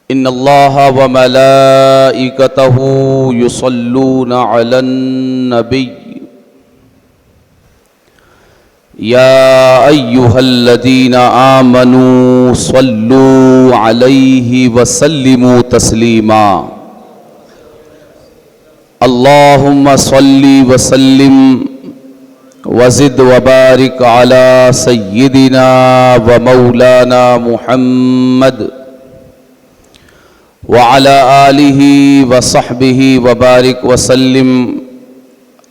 ان اللہ وملائکتہ یصلون علی النبی یا ایہا الذین آمنوا صلوا علیہ وسلموا تسلیما اللہم صل وسلم وزد وبارک علی سیدنا ومولانا محمد وعلى آلہ وصحبہ وبارک وسلم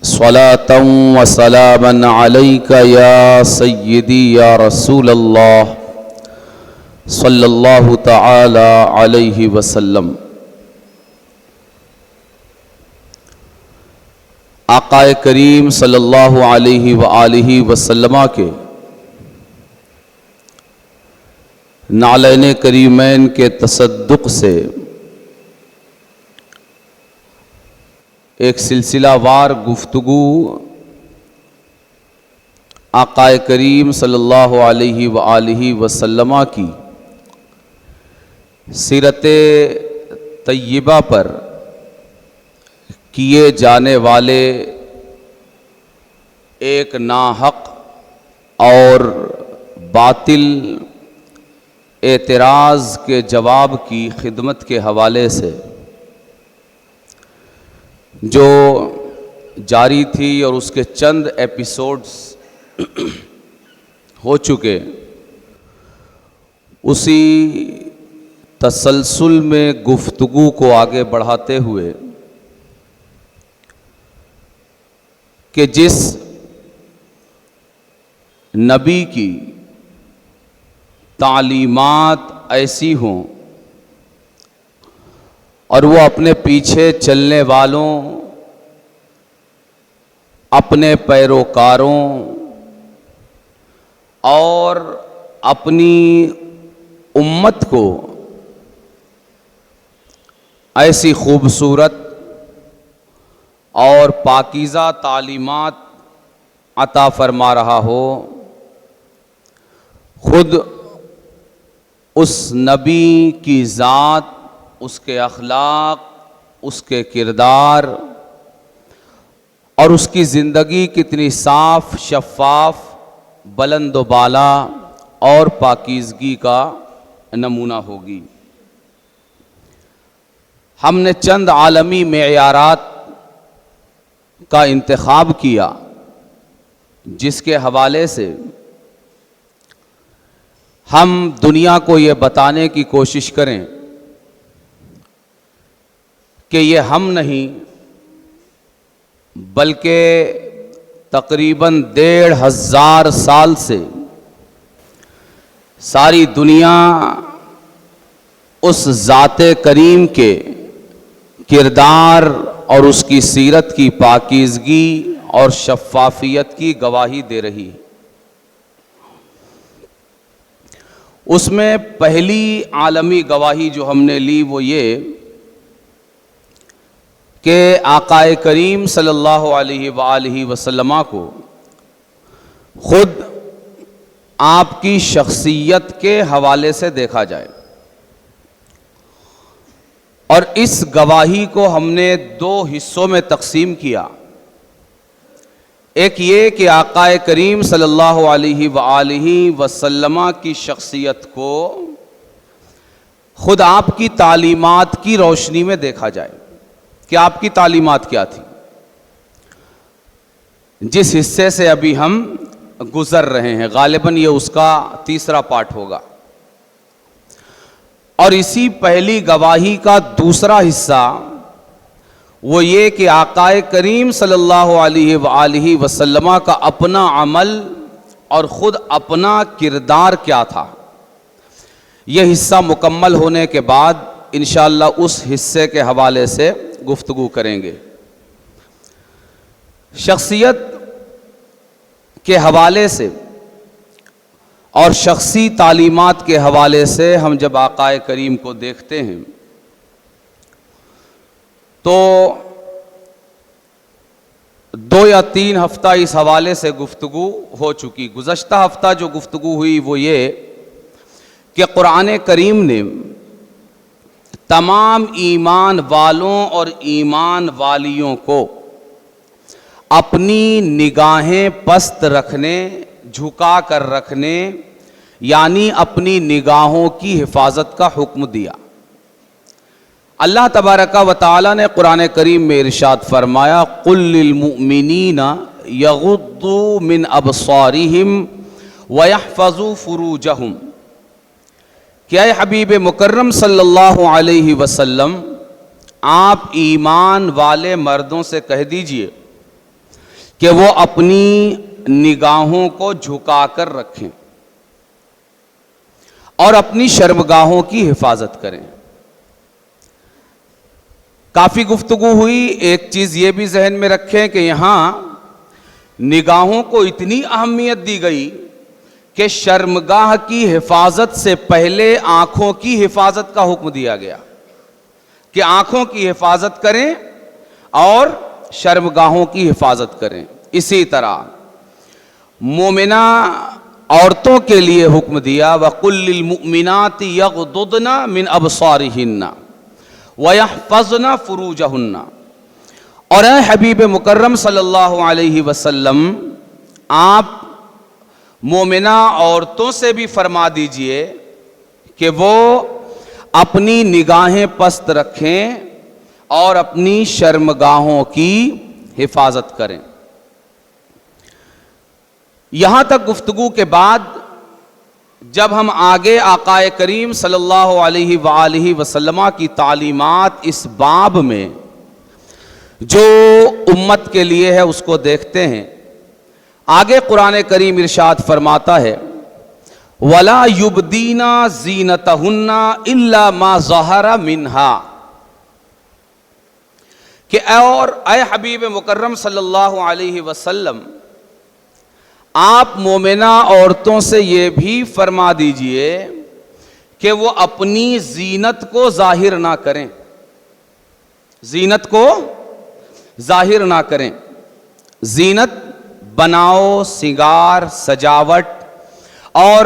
صلاة وسلاما علیک یا سیدی یا رسول اللہ صلی اللہ تعالی علیہ وسلم۔ آقا کریم صلی اللہ علیہ وآلہ وسلم کے نعلین کریمین کے تصدق سے ایک سلسلہ وار گفتگو آقا کریم صلی اللہ علیہ وآلہ وسلم کی سیرت طیبہ پر کیے جانے والے ایک ناحق اور باطل اعتراض کے جواب کی خدمت کے حوالے سے جو جاری تھی اور اس کے چند ایپیسوڈز ہو چکے، اسی تسلسل میں گفتگو کو آگے بڑھاتے ہوئے کہ جس نبی کی تعلیمات ایسی ہوں اور وہ اپنے پیچھے چلنے والوں، اپنے پیروکاروں اور اپنی امت کو ایسی خوبصورت اور پاکیزہ تعلیمات عطا فرما رہا ہو، خود اس نبی کی ذات، اس کے اخلاق، اس کے کردار اور اس کی زندگی کتنی صاف، شفاف، بلند و بالا اور پاکیزگی کا نمونہ ہوگی۔ ہم نے چند عالمی معیارات کا انتخاب کیا جس کے حوالے سے ہم دنیا کو یہ بتانے کی کوشش کریں کہ یہ ہم نہیں بلکہ تقریباً 1500 سال سے ساری دنیا اس ذات کریم کے کردار اور اس کی سیرت کی پاکیزگی اور شفافیت کی گواہی دے رہی ہے۔ اس میں پہلی عالمی گواہی جو ہم نے لی وہ یہ کہ آقا کریم صلی اللہ علیہ وآلہ وسلم کو خود آپ کی شخصیت کے حوالے سے دیکھا جائے، اور اس گواہی کو ہم نے 2 حصوں میں تقسیم کیا۔ ایک یہ کہ آقا کریم صلی اللہ علیہ وآلہ وسلم کی شخصیت کو خود آپ کی تعلیمات کی روشنی میں دیکھا جائے کہ آپ کی تعلیمات کیا تھی، جس حصے سے ابھی ہم گزر رہے ہیں۔ غالباً یہ اس کا تیسرا پارٹ ہوگا، اور اسی پہلی گواہی کا دوسرا حصہ وہ یہ کہ آقا کریم صلی اللہ علیہ وآلہ وسلم کا اپنا عمل اور خود اپنا کردار کیا تھا۔ یہ حصہ مکمل ہونے کے بعد انشاءاللہ اس حصے کے حوالے سے گفتگو کریں گے۔ شخصیت کے حوالے سے اور شخصی تعلیمات کے حوالے سے ہم جب آقا کریم کو دیکھتے ہیں تو 2 یا 3 ہفتہ اس حوالے سے گفتگو ہو چکی۔ گزشتہ ہفتہ جو گفتگو ہوئی وہ یہ کہ قرآن کریم نے تمام ایمان والوں اور ایمان والیوں کو اپنی نگاہیں پست رکھنے، جھکا کر رکھنے، یعنی اپنی نگاہوں کی حفاظت کا حکم دیا۔ اللہ تبارک و تعالی نے قرآن کریم میں ارشاد فرمایا، قُل لِّلْمُؤْمِنِينَ يَغُضُّوا مِنْ أَبْصَارِهِمْ وَيَحْفَظُوا فُرُوجَهُمْ، کہ اے حبیب مکرم صلی اللہ علیہ وسلم، آپ ایمان والے مردوں سے کہہ دیجئے کہ وہ اپنی نگاہوں کو جھکا کر رکھیں اور اپنی شرمگاہوں کی حفاظت کریں۔ کافی گفتگو ہوئی، ایک چیز یہ بھی ذہن میں رکھیں کہ یہاں نگاہوں کو اتنی اہمیت دی گئی کہ شرمگاہ کی حفاظت سے پہلے آنکھوں کی حفاظت کا حکم دیا گیا کہ آنکھوں کی حفاظت کریں اور شرمگاہوں کی حفاظت کریں۔ اسی طرح مومنہ عورتوں کے لیے حکم دیا، وَقُلْ لِلْمُؤْمِنَاتِ يَغْضُضْنَ مِنْ أَبْصَارِهِنَّ وَيَحْفَظْنَ فُرُوجَهُنَّ۔ اور اے حبیب مکرم صلی اللہ علیہ وسلم، آپ مومنہ عورتوں سے بھی فرما دیجئے کہ وہ اپنی نگاہیں پست رکھیں اور اپنی شرمگاہوں کی حفاظت کریں۔ یہاں تک گفتگو کے بعد جب ہم آگے آقا کریم صلی اللہ علیہ وآلہ وسلم کی تعلیمات اس باب میں جو امت کے لیے ہے اس کو دیکھتے ہیں، آگے قرآن کریم ارشاد فرماتا ہے، وَلَا يُبْدِينَ زِينَتَهُنَّ إِلَّا مَا ظَهَرَ مِنْهَا، کہ اور اے حبیب مکرم صلی اللہ علیہ وسلم، آپ مومنہ عورتوں سے یہ بھی فرما دیجئے کہ وہ اپنی زینت کو ظاہر نہ کریں، زینت کو ظاہر نہ کریں۔ زینت بناؤ، سنگار، سجاوٹ، اور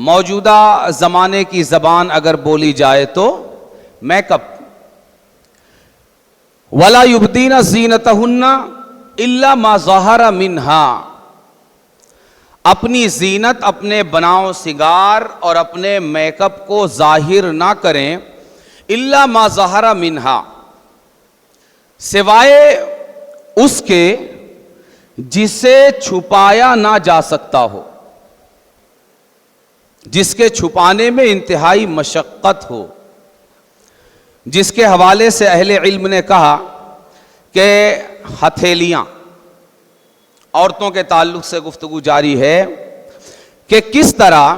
موجودہ زمانے کی زبان اگر بولی جائے تو میک اپ۔ وَلَا يُبْدِينَ زِينَتَهُنَّ إِلَّا مَا ظَهَرَ مِنْهَا، اپنی زینت، اپنے بناؤ سنگار اور اپنے میک اپ کو ظاہر نہ کریں، الا ما ظہر منہا، سوائے اس کے جسے چھپایا نہ جا سکتا ہو، جس کے چھپانے میں انتہائی مشقت ہو، جس کے حوالے سے اہل علم نے کہا کہ ہتھیلیاں، عورتوں کے تعلق سے گفتگو جاری ہے کہ کس طرح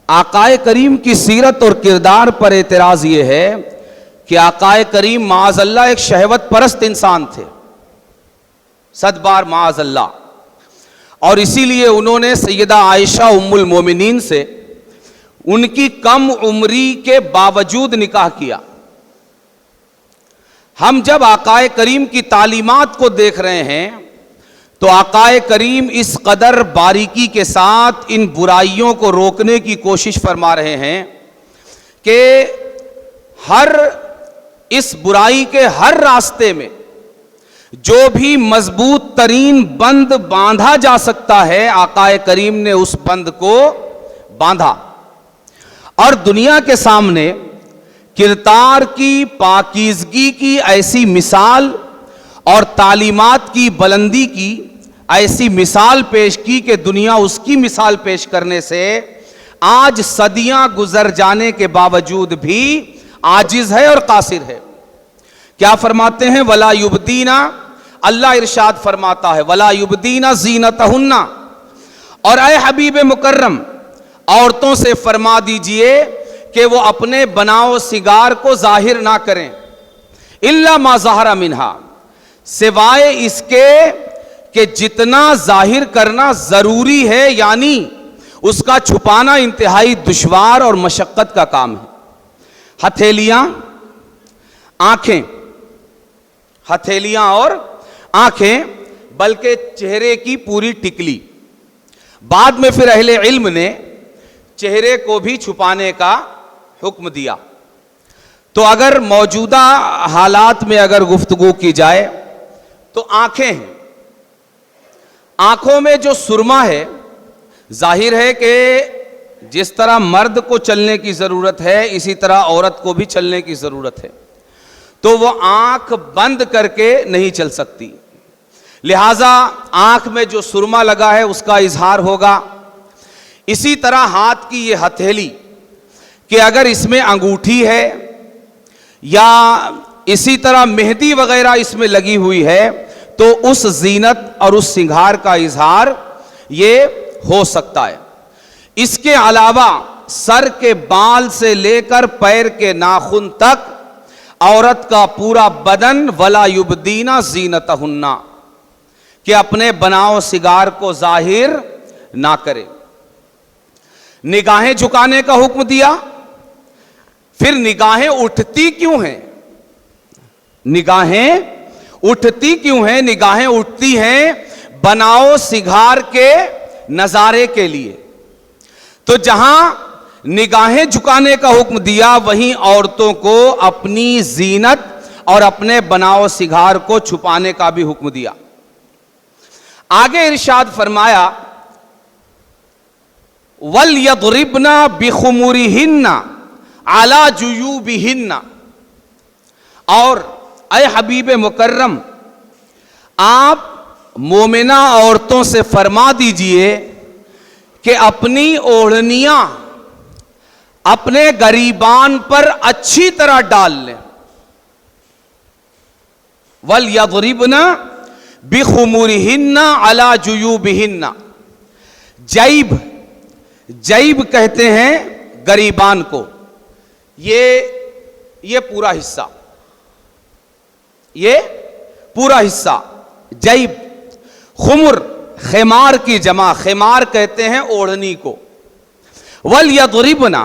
آقائے کریم کی سیرت اور کردار پر اعتراض یہ ہے کہ آقائے کریم معاذ اللہ ایک شہوت پرست انسان تھے، 100 بار معاذ اللہ، اور اسی لیے انہوں نے سیدہ عائشہ ام المومنین سے ان کی کم عمری کے باوجود نکاح کیا۔ ہم جب آقائے کریم کی تعلیمات کو دیکھ رہے ہیں تو آقائے کریم اس قدر باریکی کے ساتھ ان برائیوں کو روکنے کی کوشش فرما رہے ہیں کہ ہر اس برائی کے ہر راستے میں جو بھی مضبوط ترین بند باندھا جا سکتا ہے، آقائے کریم نے اس بند کو باندھا، اور دنیا کے سامنے کردار کی پاکیزگی کی ایسی مثال اور تعلیمات کی بلندی کی ایسی مثال پیش کی کہ دنیا اس کی مثال پیش کرنے سے آج صدیاں گزر جانے کے باوجود بھی عاجز ہے اور قاصر ہے۔ کیا فرماتے ہیں؟ وَلَا يُبْدِينَ، اللہ ارشاد فرماتا ہے وَلَا يُبْدِينَ زِينَتَهُنَّ، اور اے حبیب مکرم عورتوں سے فرما دیجئے کہ وہ اپنے بناؤ سنگار کو ظاہر نہ کریں، إِلَّا مَا ظَهَرَ مِنْهَا، سوائے اس کے کہ جتنا ظاہر کرنا ضروری ہے، یعنی اس کا چھپانا انتہائی دشوار اور مشقت کا کام ہے۔ ہتھیلیاں، آنکھیں، ہتھیلیاں اور آنکھیں، بلکہ چہرے کی پوری ٹکلی۔ بعد میں پھر اہل علم نے چہرے کو بھی چھپانے کا حکم دیا۔ تو اگر موجودہ حالات میں اگر گفتگو کی جائے تو آنکھیں ہیں، آنکھوں میں جو سرما ہے، ظاہر ہے کہ جس طرح مرد کو چلنے کی ضرورت ہے اسی طرح عورت کو بھی چلنے کی ضرورت ہے، تو وہ آنکھ بند کر کے نہیں چل سکتی، لہذا آنکھ میں جو سرما لگا ہے اس کا اظہار ہوگا۔ اسی طرح ہاتھ کی یہ ہتھیلی کہ اگر اس میں انگوٹھی ہے یا اسی طرح مہندی وغیرہ اس میں لگی ہوئی ہے تو اس زینت اور اس سنگھار کا اظہار یہ ہو سکتا ہے۔ اس کے علاوہ سر کے بال سے لے کر پیر کے ناخن تک عورت کا پورا بدن ولا یبدینا زینتہن، کہ اپنے بناؤ سنگار کو ظاہر نہ کرے۔ نگاہیں جھکانے کا حکم دیا، پھر نگاہیں اٹھتی کیوں ہیں؟ نگاہیں اٹھتی کیوں ہیں؟ نگاہیں اٹھتی ہیں بناؤ سنگار کے نظارے کے لیے۔ تو جہاں نگاہیں جھکانے کا حکم دیا وہیں عورتوں کو اپنی زینت اور اپنے بناؤ سنگار کو چھپانے کا بھی حکم دیا۔ آگے ارشاد فرمایا وَلْيَضْرِبْنَ بِخُمُرِهِنَّ عَلَى جُيُوبِهِنَّ، اور اے حبیب مکرم آپ مومنہ عورتوں سے فرما دیجئے کہ اپنی اوڑھنیاں اپنے گریبان پر اچھی طرح ڈال لیں۔ وَلْيَضْرِبْنَ بِخُمُرِهِنَّ عَلَى جُيُوبِهِنَّ، جیب کہتے ہیں گریبان کو، یہ پورا حصہ، یہ پورا حصہ جیب۔ خمر خمار کی جمع، خمار کہتے ہیں اوڑھنی کو۔ وَلْيَضْرِبْنَ،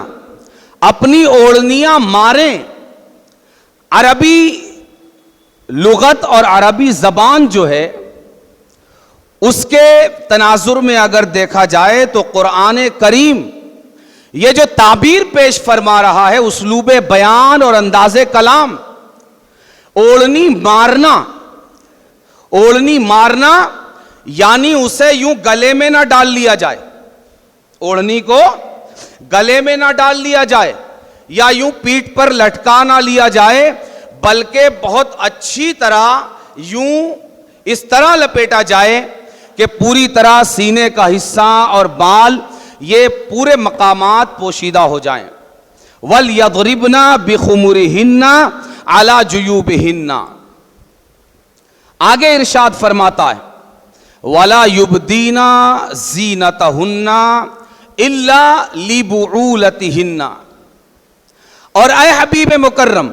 اپنی اوڑھنیاں ماریں۔ عربی لغت اور عربی زبان جو ہے اس کے تناظر میں اگر دیکھا جائے تو قرآن کریم یہ جو تعبیر پیش فرما رہا ہے، اسلوب بیان اور انداز کلام، اوڑھنی مارنا یعنی اسے یوں گلے میں نہ ڈال لیا جائے، اوڑھنی کو گلے میں نہ ڈال لیا جائے یا یوں پیٹھ پر لٹکا نہ لیا جائے، بلکہ بہت اچھی طرح یوں اس طرح لپیٹا جائے کہ پوری طرح سینے کا حصہ اور بال یہ پورے مقامات پوشیدہ ہو جائیں۔ وَلْيَضْرِبْنَ بِخُمُرِهِنَّ عَلَى جُيُوبِهِنَّ، آگے ارشاد فرماتا ہے وَلَا يُبْدِينَ زِينَتَهُنَّ إِلَّا لِبُعُولَتِهِنَّ، اور اے حبیب مکرم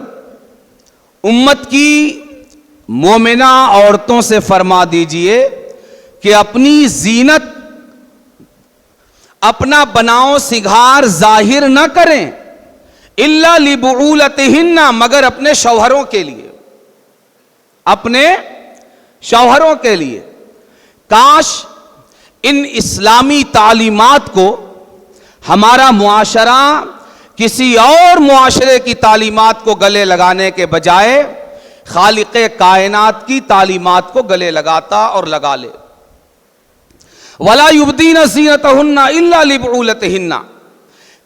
امت کی مومنہ عورتوں سے فرما دیجئے کہ اپنی زینت، اپنا بناؤ سنگھار ظاہر نہ کریں، الا لبعولتہن، مگر اپنے شوہروں کے لیے، اپنے شوہروں کے لیے۔ کاش ان اسلامی تعلیمات کو ہمارا معاشرہ کسی اور معاشرے کی تعلیمات کو گلے لگانے کے بجائے خالق کائنات کی تعلیمات کو گلے لگاتا اور لگا لے۔ وَلَا يُبْدِينَ زِينَتَهُنَّ إِلَّا لِبُعُولَتِهِنَّ،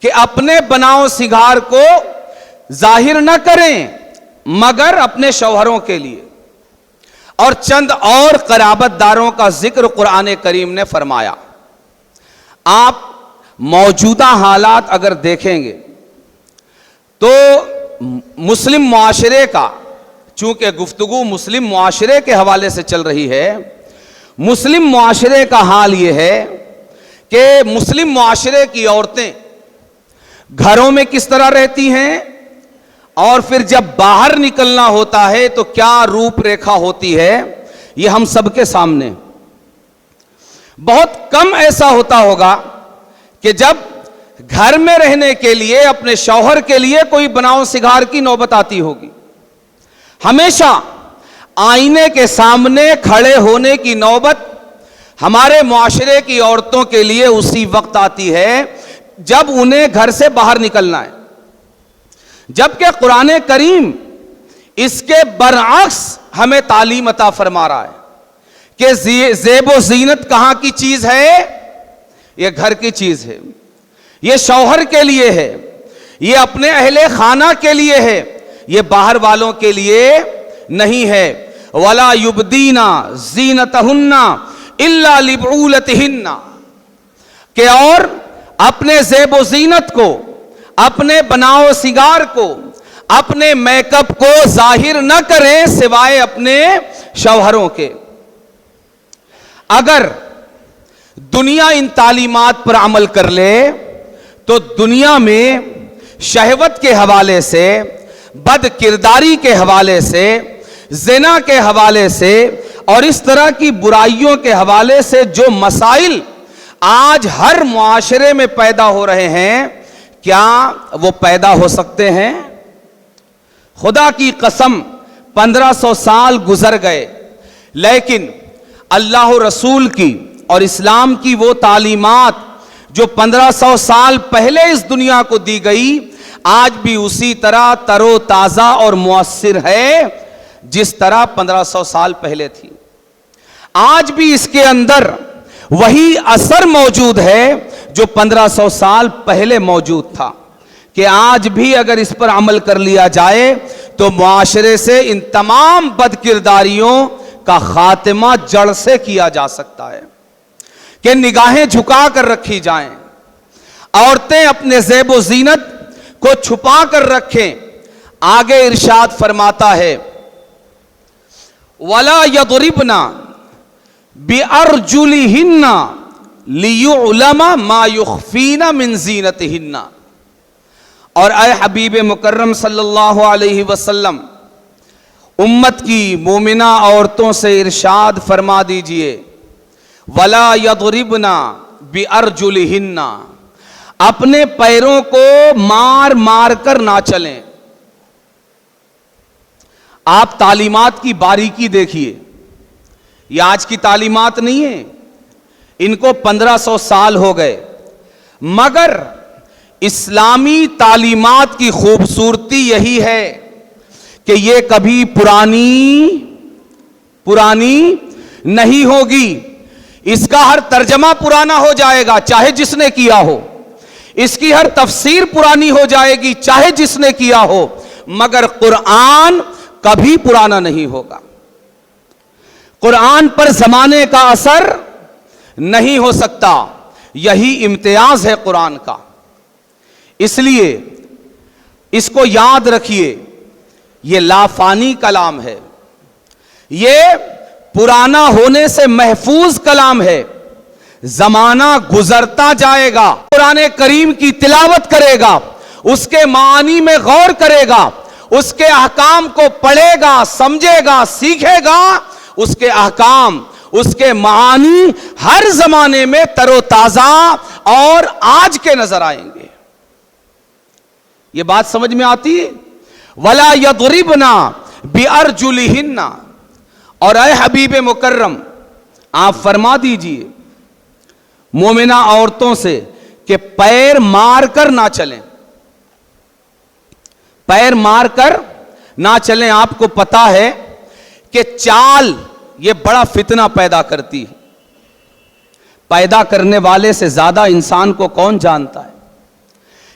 کہ اپنے بناؤ سنگھار کو ظاہر نہ کریں مگر اپنے شوہروں کے لیے۔ اور چند اور قرابت داروں کا ذکر قرآن کریم نے فرمایا۔ آپ موجودہ حالات اگر دیکھیں گے تو مسلم معاشرے کا، چونکہ گفتگو مسلم معاشرے کے حوالے سے چل رہی ہے، مسلم معاشرے کا حال یہ ہے کہ مسلم معاشرے کی عورتیں گھروں میں کس طرح رہتی ہیں اور پھر جب باہر نکلنا ہوتا ہے تو کیا روپ ریکھا ہوتی ہے، یہ ہم سب کے سامنے۔ بہت کم ایسا ہوتا ہوگا کہ جب گھر میں رہنے کے لیے اپنے شوہر کے لیے کوئی بناؤ سنگھار کی نوبت آتی ہوگی۔ ہمیشہ آئینے کے سامنے کھڑے ہونے کی نوبت ہمارے معاشرے کی عورتوں کے لیے اسی وقت آتی ہے جب انہیں گھر سے باہر نکلنا ہے۔ جبکہ قرآن کریم اس کے برعکس ہمیں تعلیم عطا فرما رہا ہے کہ زیب و زینت کہاں کی چیز ہے؟ یہ گھر کی چیز ہے، یہ شوہر کے لیے ہے، یہ اپنے اہل خانہ کے لیے ہے، یہ باہر والوں کے لیے نہیں ہے۔ وَلَا يُبْدِينَ زِينَتَهُنَّ إِلَّا لِبُعُولَتِهِنَّ، کہ اور اپنے زیب و زینت کو، اپنے بناؤ سنگار کو، اپنے میک اپ کو ظاہر نہ کریں سوائے اپنے شوہروں کے۔ اگر دنیا ان تعلیمات پر عمل کر لے تو دنیا میں شہوت کے حوالے سے، بد کرداری کے حوالے سے، زنا کے حوالے سے اور اس طرح کی برائیوں کے حوالے سے جو مسائل آج ہر معاشرے میں پیدا ہو رہے ہیں، کیا وہ پیدا ہو سکتے ہیں؟ خدا کی قسم 1500 سال گزر گئے، لیکن اللہ رسول کی اور اسلام کی وہ تعلیمات جو 1500 سال پہلے اس دنیا کو دی گئی، آج بھی اسی طرح تر و تازہ اور مؤثر ہے جس طرح 1500 سال پہلے تھی۔ آج بھی اس کے اندر وہی اثر موجود ہے جو 1500 سال پہلے موجود تھا، کہ آج بھی اگر اس پر عمل کر لیا جائے تو معاشرے سے ان تمام بد کرداریوں کا خاتمہ جڑ سے کیا جا سکتا ہے، کہ نگاہیں جھکا کر رکھی جائیں، عورتیں اپنے زیب و زینت کو چھپا کر رکھیں۔ آگے ارشاد فرماتا ہے وَلَا يَضْرِبْنَ بِأَرْجُلِهِنَّ لِيُعْلَمَ مَا يُخْفِينَ مِنْ زِينَتِهِنَّ، اور اے حبیب مکرم صلی اللہ علیہ وسلم امت کی مومنہ عورتوں سے ارشاد فرما دیجئے وَلَا يَضْرِبْنَ بِأَرْجُلِهِنَّ، اپنے پیروں کو مار مار کر نہ چلیں۔ آپ تعلیمات کی باریکی دیکھیے، یہ آج کی تعلیمات نہیں ہیں، ان کو 1500 سال ہو گئے، مگر اسلامی تعلیمات کی خوبصورتی یہی ہے کہ یہ کبھی پرانی نہیں ہوگی۔ اس کا ہر ترجمہ پرانا ہو جائے گا چاہے جس نے کیا ہو، اس کی ہر تفسیر پرانی ہو جائے گی چاہے جس نے کیا ہو، مگر قرآن کبھی پرانا نہیں ہوگا۔ قرآن پر زمانے کا اثر نہیں ہو سکتا، یہی امتیاز ہے قرآن کا۔ اس لیے اس کو یاد رکھیے، یہ لافانی کلام ہے، یہ پرانا ہونے سے محفوظ کلام ہے۔ زمانہ گزرتا جائے گا، قرآن کریم کی تلاوت کرے گا، اس کے معانی میں غور کرے گا، اس کے احکام کو پڑھے گا، سمجھے گا، سیکھے گا، اس کے احکام، اس کے معانی ہر زمانے میں تر و تازہ اور آج کے نظر آئیں گے۔ یہ بات سمجھ میں آتی ہے؟ وَلَا يَضْرِبْنَ بِأَرْجُلِهِنَّ، اور اے حبیب مکرم آپ فرما دیجئے مومنہ عورتوں سے کہ پیر مار کر نہ چلیں، پیر مار کر نہ چلیں۔ آپ کو پتا ہے کہ چال یہ بڑا فتنہ پیدا کرتی ہے، پیدا کرنے والے سے زیادہ انسان کو کون جانتا ہے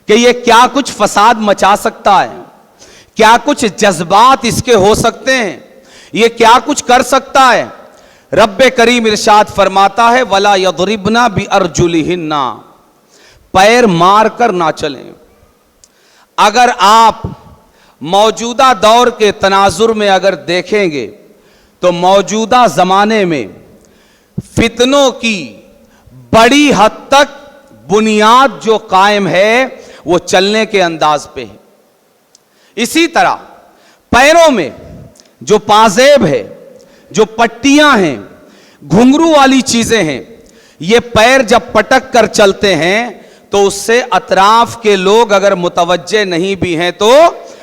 کہ یہ کیا کچھ فساد مچا سکتا ہے، کیا کچھ جذبات اس کے ہو سکتے ہیں، یہ کیا کچھ کر سکتا ہے۔ رب کریم ارشاد فرماتا ہے وَلَا يَضْرِبْنَ بِأَرْجُلِهِنَّ، پیر مار کر نہ چلیں۔ اگر آپ موجودہ دور کے تناظر میں اگر دیکھیں گے تو موجودہ زمانے میں فتنوں کی بڑی حد تک بنیاد جو قائم ہے وہ چلنے کے انداز پہ ہے۔ اسی طرح پیروں میں جو پازیب ہے، جو پٹیاں ہیں، گھنگرو والی چیزیں ہیں، یہ پیر جب پٹک کر چلتے ہیں تو اس سے اطراف کے لوگ اگر متوجہ نہیں بھی ہیں تو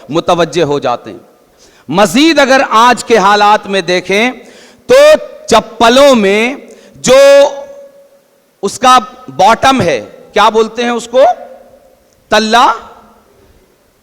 متوجہ ہو جاتے ہیں۔ مزید اگر آج کے حالات میں دیکھیں تو چپلوں میں جو اس کا باٹم ہے، کیا بولتے ہیں اس کو، تلا،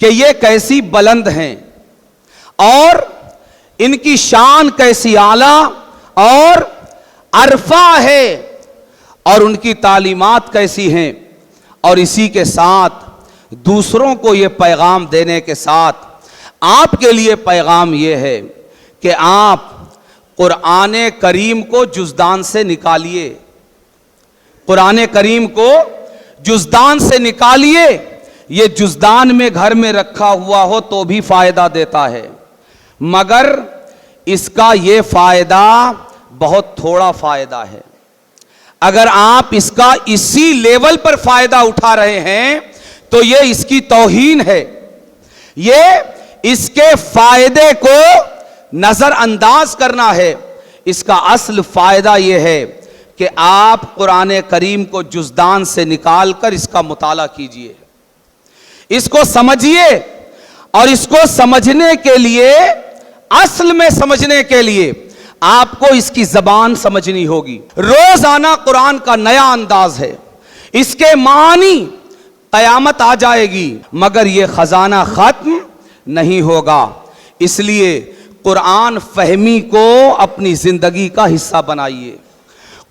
کہ یہ کیسی بلند ہیں اور ان کی شان کیسی اعلیٰ اور عرفہ ہے اور ان کی تعلیمات کیسی ہیں، اور اسی کے ساتھ دوسروں کو یہ پیغام دینے کے ساتھ آپ کے لیے پیغام یہ ہے کہ آپ قرآن کریم کو جزدان سے نکالیے، قرآن کریم کو جزدان سے نکالیے۔ یہ جزدان میں گھر میں رکھا ہوا ہو تو بھی فائدہ دیتا ہے، مگر اس کا یہ فائدہ بہت تھوڑا فائدہ ہے۔ اگر آپ اس کا اسی لیول پر فائدہ اٹھا رہے ہیں تو یہ اس کی توہین ہے، یہ اس کے فائدے کو نظر انداز کرنا ہے۔ اس کا اصل فائدہ یہ ہے کہ آپ قرآن کریم کو جزدان سے نکال کر اس کا مطالعہ کیجئے، اس کو سمجھیے، اور اس کو سمجھنے کے لیے، اصل میں سمجھنے کے لیے آپ کو اس کی زبان سمجھنی ہوگی۔ روزانہ قرآن کا نیا انداز ہے، اس کے معنی قیامت آ جائے گی، مگر یہ خزانہ ختم نہیں ہوگا۔ اس لیے قرآن فہمی کو اپنی زندگی کا حصہ بنائیے،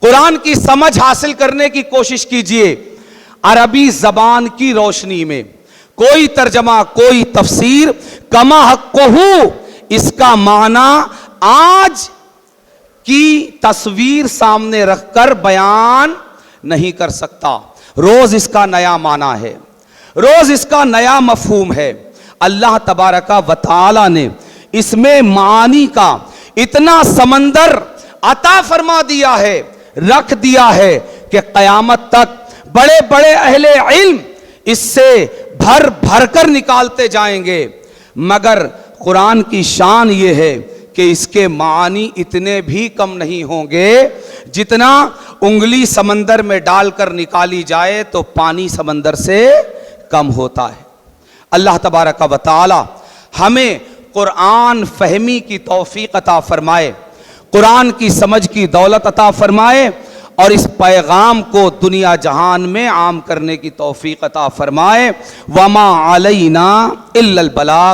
قرآن کی سمجھ حاصل کرنے کی کوشش کیجئے۔ عربی زبان کی روشنی میں کوئی ترجمہ، کوئی تفسیر کما حقہ اس کا معنی آج کی تصویر سامنے رکھ کر بیان نہیں کر سکتا۔ روز اس کا نیا معنی ہے، روز اس کا نیا مفہوم ہے۔ اللہ تبارک و تعالی نے اس میں معانی کا اتنا سمندر عطا فرما دیا ہے، رکھ دیا ہے کہ قیامت تک بڑے بڑے اہل علم اس سے بھر بھر کر نکالتے جائیں گے، مگر قرآن کی شان یہ ہے کہ اس کے معانی اتنے بھی کم نہیں ہوں گے جتنا انگلی سمندر میں ڈال کر نکالی جائے تو پانی سمندر سے کم ہوتا ہے۔ اللہ تبارک و تعالی ہمیں قرآن فہمی کی توفیق عطا فرمائے، قرآن کی سمجھ کی دولت عطا فرمائے، اور اس پیغام کو دنیا جہان میں عام کرنے کی توفیق عطا فرمائے۔ وما علینا الا البلاغ۔